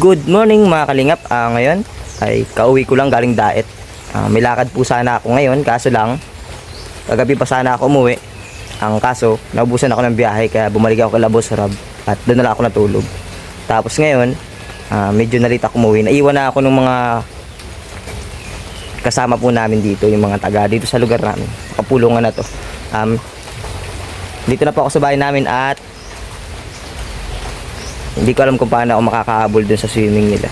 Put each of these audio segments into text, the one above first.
Good morning mga kalingap. Ngayon ay kauwi ko lang galing daet. May lakad po sana ako ngayon, kaso lang kagabi pa sana ako umuwi. Ang kaso, naubusan ako ng biyahe kaya bumalik ako kay Labos Rab at doon na lang ako natulog. Tapos ngayon, medyo nalita ako umuwi. Naiwan na ako ng mga kasama po namin dito, yung mga taga dito sa lugar namin. Kapulungan na to. Dito na po ako sa bahay namin at hindi ko alam kung paano ako makakahabol dun sa swimming nila.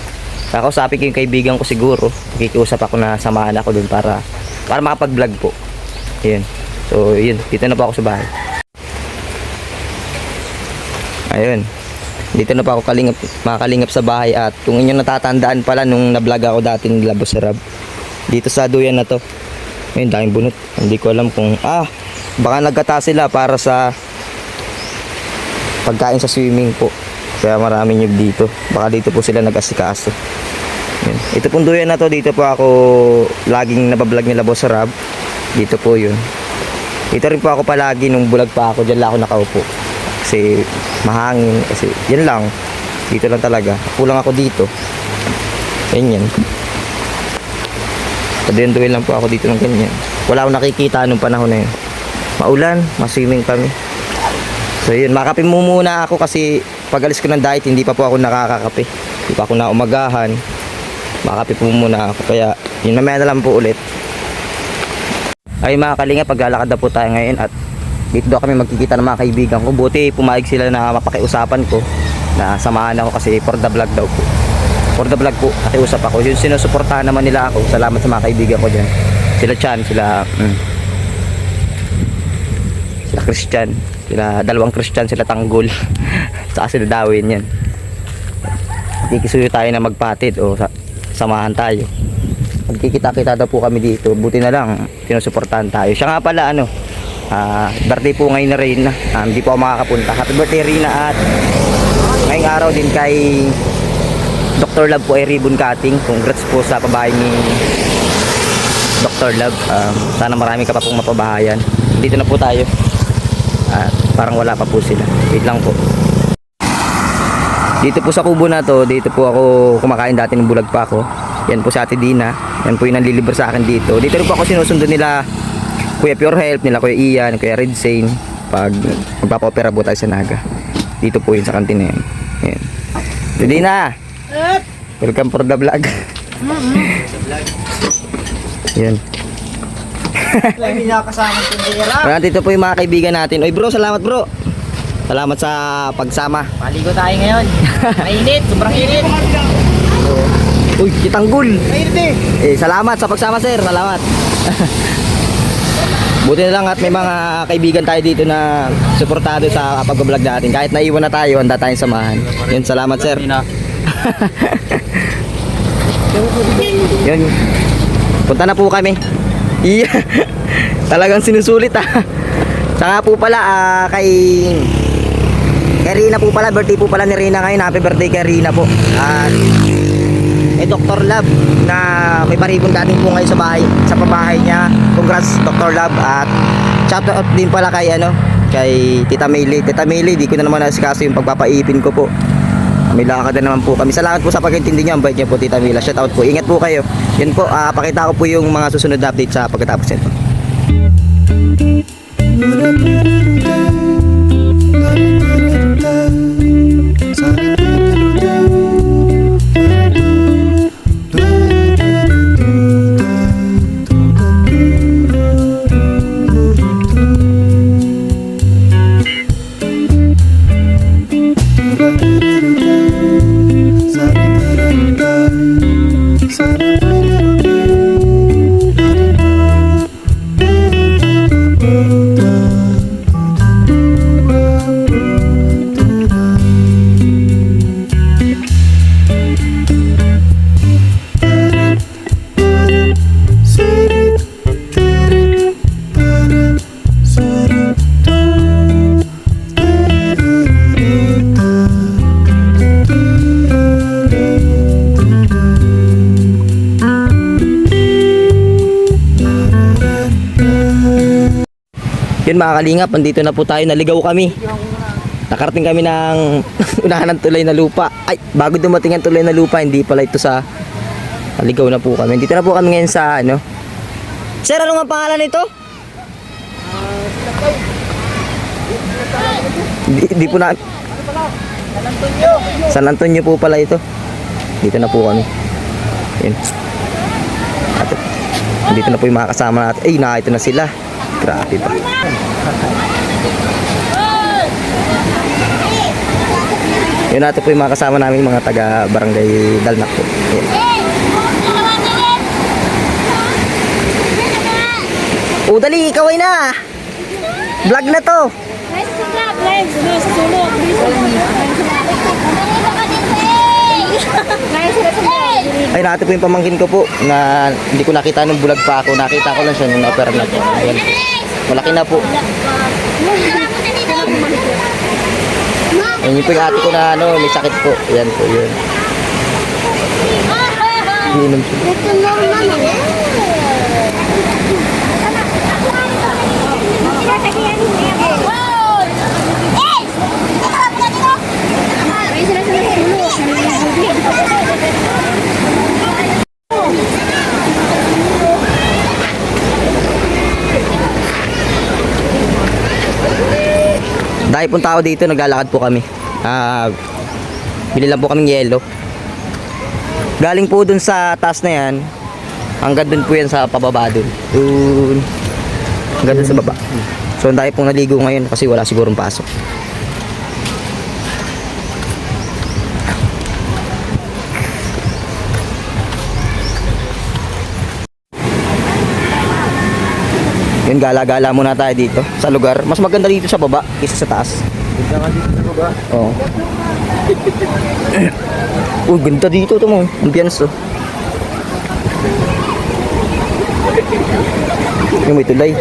Kakausapin ko yung kaibigan ko siguro. Nakikiusap ako na samahan ako dun para makapag-vlog po. Ayun. So, yun. Dito na po ako sa bahay. Ayun. Dito na po ako makakalingap sa bahay. At kung inyong natatandaan pala nung na-vlog ako dati ng Labos Rab, dito sa duyan na to. Ayun, daming bunot. Hindi ko alam kung baka nagkata sila para sa pagkain sa swimming po. Kaya marami nyug dito. Baka dito po sila nag-asikaso. Yun. Ito pong duyan na to, dito po ako laging nabablog ni Labos Rab. Dito po yun. Dito rin po ako palagi nung bulag pa ako. Diyan lang ako nakaupo. Kasi mahangin. Kasi yan lang. Dito lang talaga. Kulang ako dito. Ganyan. Duyan lang po ako dito ng ganyan. Wala akong nakikita nung panahon na yun. Maulan. Maswimming kami. So yun, makakape muna ako kasi pag alis ko ng diet, hindi pa po ako nakakakape. Hindi pa ako naumagahan. Makakape po muna ako. Kaya yun, mamaya na lang po ulit. Ay mga kalinga, paglalakad na po tayo ngayon at dito daw kami magkikita ng mga kaibigan ko. Buti pumayag sila na mapakiusapan ko na samahan ako kasi for the vlog daw po. For the vlog po, nakiusap ako. Yun, sinusuportahan naman nila ako. Salamat sa mga kaibigan ko dyan. Sila Chan, sila Christian, sila dalawang Christian, sila Tanggol saka sila Dawin. Yan, kikisuyo tayo na magpatid o samahan tayo. Magkikita-kita daw po kami dito. Buti na lang sinusuportahan tayo. Siya nga pala birthday po ngayon na Reyna. Hindi po ako makakapunta. Happy birthday Reyna. At ngayong araw din kay Dr. Love po ay ribbon cutting. Congrats po sa pabahay ni Dr. Love. Sana marami ka pa pong mapabahayan. Dito na po tayo. Parang wala pa po sila. Wait lang po. Dito po sa kubo na to, dito po ako kumakain dati ng bulag pa ako. Yan po si Ate Dina. Yan po yung nanlilibre sa akin dito. Dito rin po ako sinusundo nila Kuya Pure Health, nila Kuya Ian, Kuya Red Sane pag magpapa-opera po tayo sa Naga. Dito po yun sa kantina yan. Yan. Ate Dina, welcome for the vlog. Yan. Hindi nakakasama ng tindera. Dito po yung mga kaibigan natin. Oy bro, salamat bro. Salamat sa pagsama. Paligo tayo ngayon. Mainit, sobrang init. Uy, Kitanggol. Mainit Salamat sa pagsama sir. Salamat. Buti na lang at may mga kaibigan tayo dito na suportado sa pag-vlog natin. Kahit naiwan na tayo, handa tayong samahan. Yun, salamat sir. Yun. Punta na po kami. Iya. Talagang sinusulit Saka po pala kay Rina po pala, birthday po pala ni Rina ngayon. Happy birthday kay Rina po. At Dr. Love na may paribon dating po ngayon sa bahay, sa pabahay niya. Congrats Dr. Love. At shout out din pala kay kay Tita Maylie. Tita Maylie, di ko na naman nasikaso yung pagpapaipin ko po. May lakad na naman po kami. Salamat po sa pag-intindi niyo. Ang bait niyo po Tita Mila. Shout out po. Ingat po kayo. Yun po, pakita ko po yung mga susunod na update sa pagkatapos nito. Yun mga kalingap, andito na po tayo, naligaw kami. Nakarating kami ng unahan ng tulay na lupa. Ay, bago dumating ang tulay na lupa, hindi pala ito sa Ligaw na po kami. Dito na po kami ngayon sa ano. Sir, ano nga pangalan nito? Di po na. San Antonio po pala ito. Dito na po kami. Ayun. Dito na po yung mga kasama natin. Ay, ito na sila. Grabe pa. Yun natin po yung mga kasama namin, mga taga Barangay Dalnak po. Ayan. O dali, ikaw ay na. Vlog na to. Ay, natin po yung pamangkin ko po na hindi ko nakita nung bulag pa ako. Nakita ko lang siya nung na-opera na po. Ayan. Malaki na po. Ayan yun po yung ate ko na ano, may sakit po. Ayan po yun. Iinom siya. Dahil pong tao dito, naglalakad po kami. Bili lang po kaming yelo. Galing po dun sa taas na yan. Hanggang dun po yan sa pababa dun. Dun. Hanggang dun sa baba. So dahil pong naligo ngayon kasi wala sigurong pasok. Yun, gala-gala muna tayo dito sa lugar. Mas maganda dito sa baba kaysa sa taas. Ganda nga dito sa baba. Oo. Ganda dito ito mo. Ambiance oh. Yung may tulay.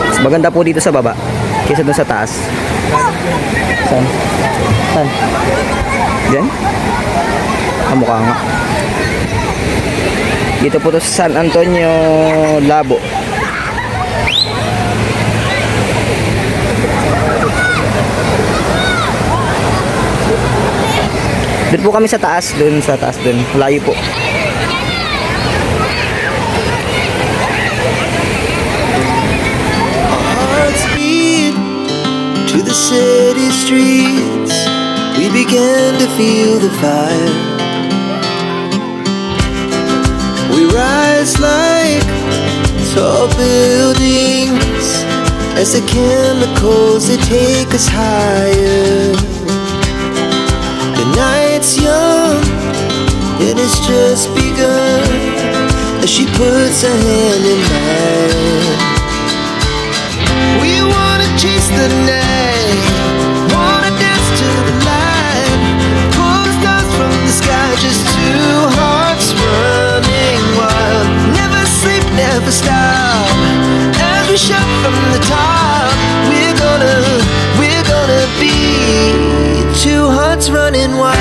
Mas maganda po dito sa baba kaysa dun sa taas. Saan? Saan? Diyan? Mukha nga. Dito po to sa San Antonio, Labo. Doon po kami sa taas, doon sa taas doon. Layo po. Hearts beat to the city streets. We began to feel the fire. We rise like tall buildings as the chemicals they take us higher. The night's young and it's just begun as she puts her hand in mine. We wanna chase the night, wanna dance to the light, pull the stars from the sky, just two hearts running wild. Never sleep, never stop, as we shout from the top. We're gonna be two hearts running wild.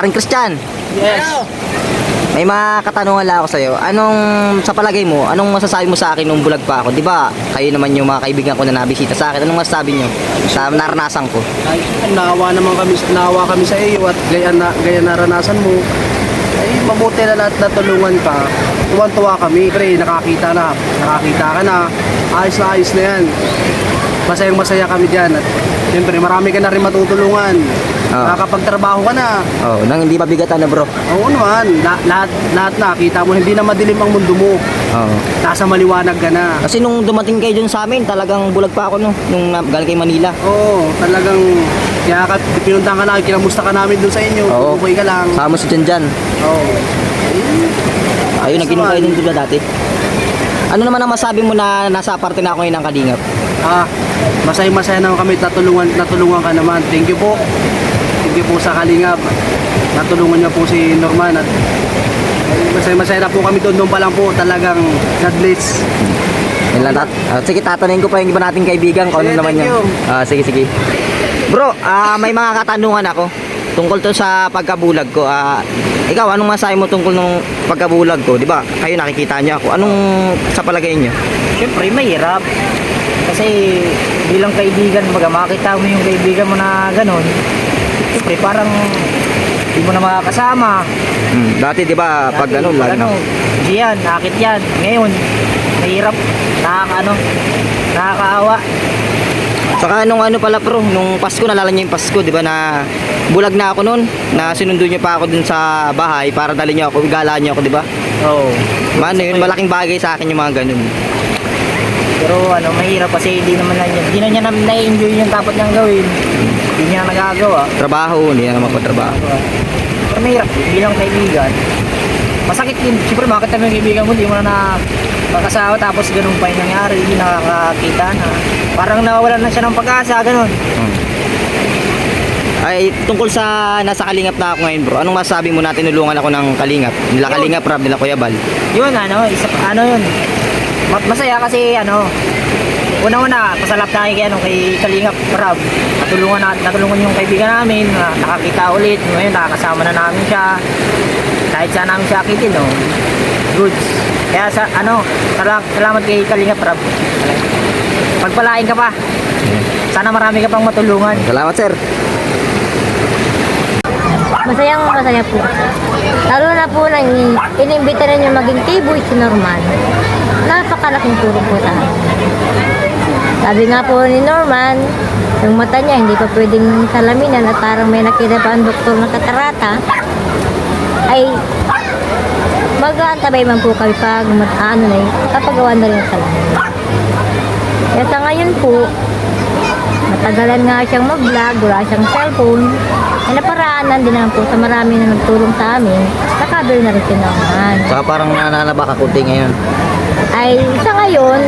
Paring Christian, Yes. may mga katanungan lang ako sa'yo. Anong, sa palagay mo, anong masasabi mo sa akin nung bulag pa ako? Di ba, kayo naman yung mga kaibigan ko na nabisita sa akin. Anong masasabi nyo sa naranasan ko? Ay, naawa kami sa iyo at gaya naranasan mo. Ay, mabuti na lahat natulungan ka. Tuwan-tuwa kami, pre, nakakita ka na. Ayos na yan. Masayang-masaya kami dyan. At siyempre, marami ka na rin matutulungan. Oo. Nakakapagtrabaho ka na. Oh, nang hindi mabigatan na bro. Oo naman, lahat na. Kita mo, hindi na madilim ang mundo mo. Oo. Nasa maliwanag ka na. Kasi nung dumating kayo dun sa amin, talagang bulag pa ako no, nung galing kay Manila. Oo, talagang kaya pinuntahan ka na, kinamusta ka namin dun sa inyo. Oo. Okay ka lang. Sama si Jan. Oo. Ayun, nag-inom kayo din dun dati. Ano naman ang masabi mo na nasa parte na ako ngayon ng Kalingap? Masaya naman kami, natulungan ka naman. Thank you po. Thank you po sa Kalingap. Natulungan niya po si Norman at masaya na po kami doon pa lang po. Talagang God-bless. Yun lang, sige, tatanayin ko pa yung iba nating kaibigan kung ano Sige, naman thank yun. you. Sige. Bro, may mga katanungan ako tungkol to sa pagkabulag ko. Ikaw, anong masabi mo tungkol nung pagkabulag ko? Di ba? Kayo nakikita niyo ako. Anong sa palagay niyo? Siyempre, mahirap. Kasi bilang kaibigan, baga makita mo yung kaibigan mo na ganun. Siyempre, parang hindi mo na makakasama. Dati di ba pag ano, lagi na. Diyan, nakakit yan. Ngayon, mahirap. Nakakaawa. Saka nung ano pala bro, nung Pasko, nalala niyo yung Pasko, di ba na bulag na ako noon, na sinundo niyo pa ako dun sa bahay para dalhin niyo ako, igalaan niyo ako, di ba? Oo. Mano yun, malaking bagay sa akin yung mga ganun. Pero mahirap kasi hindi naman na niya. Hindi na niya na-enjoy yung dapat niyang gawin. Hindi niya nagagawa. Trabaho, hindi na naman trabaho. Pero mahirap, bilang kaibigan. Masakit din. Siyempre, makita mo yung kaibigan mo, hindi mo na magkasawa tapos ganun pa yung nangyari, hindi nakakakita na. Parang nawawalan na siya ng pag-asa, ganun. Ay, tungkol sa nasa Kalingap na ako ngayon bro, anong masabi mo na tinulungan ako ng Kalingap? Nila Kalingap Rab, nila Kuya Bal. Yun, yun. Masaya kasi, unang-una, pasalap tayo kay Kalingap Rab. Natulungan yung kaibigan namin, nakakita ulit, ngayon nakakasama na namin siya. Kahit saan namin siya akitin, no? Goods. Kaya salamat kay Kalingap Rab. Pagpalain ka pa. Sana marami ka pang matulungan. Salamat sir. Masaya po. Lalo na po nang inimbita na niyo maging T-boy si Norman. Napakalaking tulong po sa akin. Sabi nga po ni Norman, yung mata niya hindi pa pwedeng salaminan at parang may nakita pa ang doktor na katarata, ay mag-aantabay man po kami pag kapagawa na rin ang salamin. Kaya sa ngayon po, matagalan nga siyang mag-vlog, wala siyang cellphone, ay naparaanan din naman po sa marami na nagtulong sa amin, nakabili na rin si Norman. Saka parang nananaba ka kunti ngayon. Ay sa ngayon,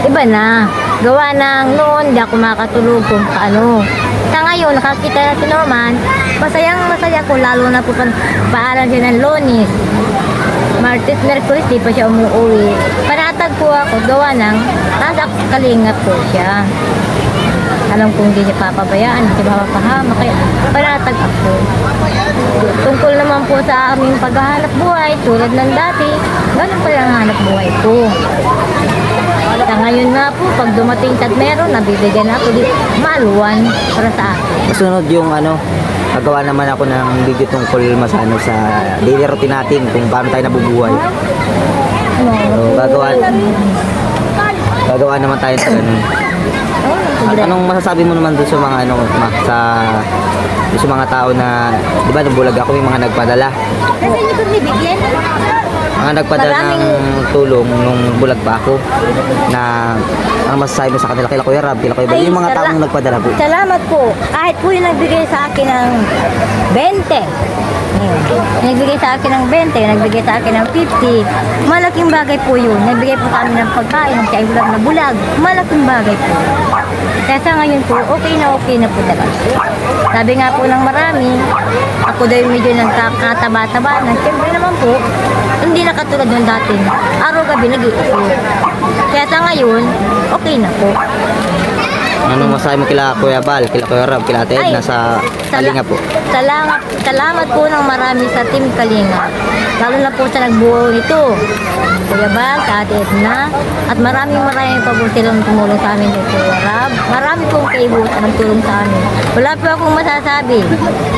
iba na. Gawa ng noon, di ako makatulog kung paano. Sa ngayon, nakakita na si Norman, masaya ko, lalo na po paalam siya ng Lunes. Martes, Merkulis, di pa siya umuwi. Panatag po ako, gawa ng nasa Kalingap po siya. Alam kong hindi niya papabayaan, hindi siya mapapahama, kaya panatag ako. Tungkol naman po sa aming paghahanap buhay, tulad ng dati, ganun pa lang hanap buhay ko. Sa ngayon nga po, pag dumating at meron, nabibigyan ako di maluwan para sa akin. Masunod yung nagawa naman ako ng video tungkol sa daily routine natin, kung paano tayo nabubuhay. So, gagawa naman tayo sa ganun. At anong masasabi mo naman doon sa mga sa mga tao na, di ba nung bulag ako, may mga nagpadala. Kasi hindi ko bibigyan. Mga nagpadala ng tulong nung bulag pa ako, na ang masasabi mo sa kanila, kila Kuya Rab, kila Kuya Bal, yung mga taong nagpadala po. Salamat po. Kahit po yung nagbigay sa akin ng 20. Nagbigay sa akin ng 20, nagbigay sa akin ng 50. Malaking bagay po yun. Nagbigay po kami ng pagkain, ng kaya bulag na bulag. Malaking bagay po. Kaya sa ngayon po, okay na po talaga. Sabi nga po ng marami, ako daw yung medyo nagkakataba-taba na. Siyempre naman po, hindi na katulad nung dati. Araw-gabi nag-iisip. Kaya sa ngayon, okay na po. Anong masahe mo kila Kuya Bal, kila Kuya Rab, kila Ate Edna sa Kalinga po? Salamat po ng marami sa Team Kalinga. Lalo na po sa nagbuo nito. Kuya Bal, Ate Edna, at maraming pa po silang tumulong sa amin dito, Kuya Rab. Marami pong kaibot na nagtulong sa amin. Wala po akong masasabi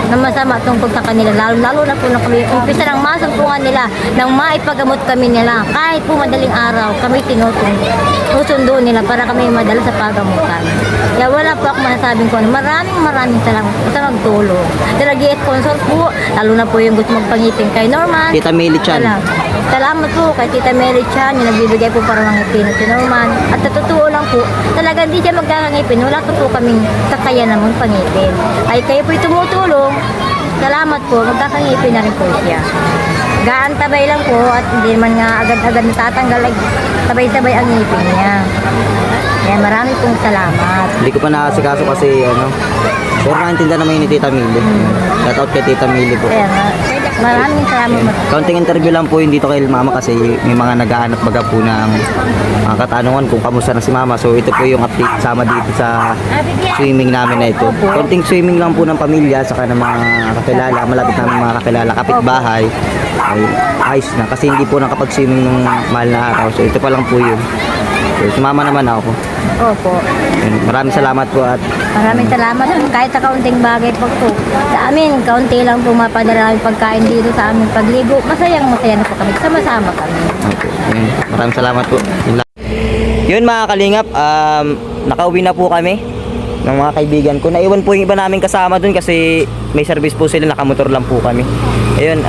na masama tungkol sa kanila. Lalo na po na kami, umpisa ng masumpungan nila nang maipagamot kami nila. Kahit po madaling araw, kami sinusundo nila para kami madala sa pagamutan. Kaya wala po akong masasabing ko. Maraming salamat po sa magtulong. Sponsor po, lalo na po yung gusto magpangipin kay Norman. Tita Mili Chan. Salamat po kay Tita Mary Chan, yung nagbibigay po para mangipin si Norman. At sa totoo lang po, talaga hindi siya magkakangipin. Wala po kaming kakayanan mong pangipin. Ay kayo po'y tumutulong. Salamat po, magkakangipin na rin po siya. Gaan-tabay lang po at hindi man nga agad-agad natatanggal, sabay-sabay ang ngipin niya. Kaya marami pong salamat. Hindi ko pa nakasikaso kasi pero naintindihan naman yun ni Tita Mili. Shoutout kay Tita Mili po. Kaya maraming salamat. Kaunting interview lang po yun dito kay Mama kasi may mga naghahanap baga po ng mga katanungan kung kamusta na si Mama. So ito po yung update sama dito sa swimming namin na ito. Kaunting swimming lang po ng pamilya saka ng mga kakilala, malapit namin mga kakilala, kapitbahay. Ay, ayos na kasi hindi po nakapag-swimming nung mahal na araw. So ito pa lang po yun. So sumama naman ako. Opo. Yun, maraming salamat po at Maraming salamat kahit sa kaunting bagay po po. Sa amin, kaunti lang po mapadala ng pagkain dito sa aming pagligo. Masaya na po kami. Sama-sama kami. okay. Yun, maraming salamat po. Yun mga kalingap, nakauwi na po kami ng mga kaibigan ko. Naiwan po yung iba namin kasama dun kasi may service po sila, nakamotor lang po kami. Ayun,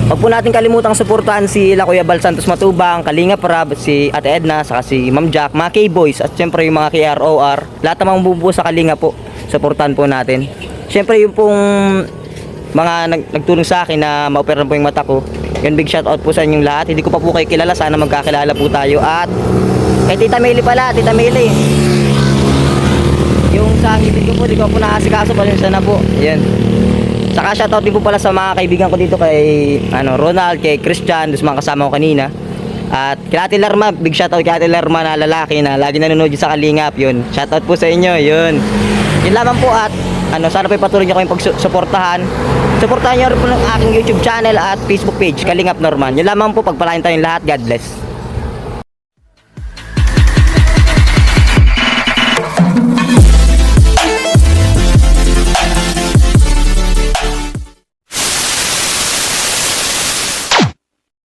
huwag po natin kalimutang suportahan si Kuya Bal Santos Matubang, Kalinga Prab, si Ate Edna, saka si Ma'am Jack, mga K-Boys, at syempre yung mga KROR. Lahat ng mga bubuo sa Kalinga po, suportahan po natin. Syempre yung pong mga nagtulong sa akin na ma-operan po yung mata ko. Yun, big shout out po sa inyong lahat. Hindi ko pa po kayo kilala, sana magkakilala po tayo. At kay Tita Mili pala, Tita Mili. Yung sa ngipin ko po, di ko po nakasikaso, pasensya na po. Yan. Saka shoutout din po pala sa mga kaibigan ko dito kay Ronald, kay Christian, dos mga kasama ko kanina. At kay Ate Larma, big shoutout kay Ate Larma na lalaki na lagi nanonood yun sa Kalingap. Yun, shoutout po sa inyo, yun. Yun lamang po at sana po ipatuloy niyo kayong pagsuportahan. Suportahan niyo rin po ng aking YouTube channel at Facebook page, Kalingap Norman. Yun lamang po, pagpalain tayong lahat. God bless.